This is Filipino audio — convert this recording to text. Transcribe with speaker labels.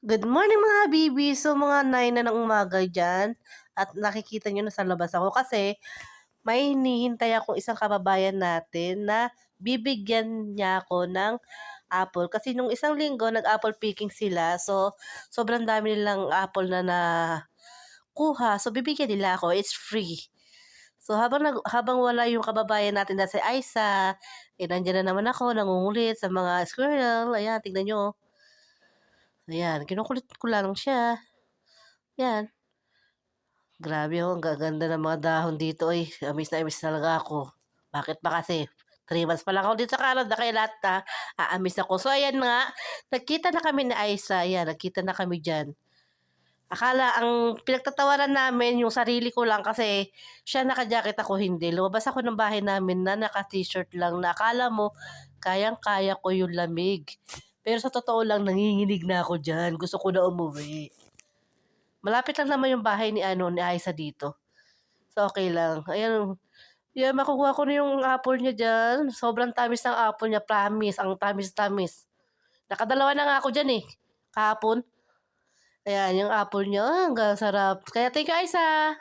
Speaker 1: Good morning mga habibi! So mga 9 na ng umaga diyan at nakikita niyo nasa labas ako kasi may hinihintay akong isang kababayan natin na bibigyan niya ako ng apple. Kasi nung isang linggo nag-apple picking sila. So sobrang dami nilang apple na nakuha. So bibigyan nila ako. It's free. So habang wala yung kababayan natin na si Aiza, nandiyan na naman ako nangungulit sa mga squirrel. Ayan, tignan niyo. Ayan, kinukulit ko lang siya. Yan. Grabe, ang gaganda ng mga dahon dito, Amis na amis talaga ako. Bakit ba kasi 3 months pa lang ako dito sa Canada kaya lahat aamis ako. So ayan nga, nagkita na kami ni Aiza, ayan nagkita na kami diyan. Akala ang pinagtatawanan namin yung sarili ko lang kasi siya naka-jacket ako hindi. Lumabas ako ng bahay namin na naka-t-shirt lang na akala mo kayang-kaya ko yung lamig. Pero sa totoo lang nanginginig na ako diyan, gusto ko na umuwi. Malapit lang naman yung bahay ni Aiza dito. So, okey lang. Ayan, yan makukuha ko na yung apple niya diyan. Sobrang tamis ng apple niya, promise, ang tamis-tamis. Nakadalawa na nga ako diyan, kahapon. Ayan, yung apple niya, ang sarap. Kaya thank you, Aiza.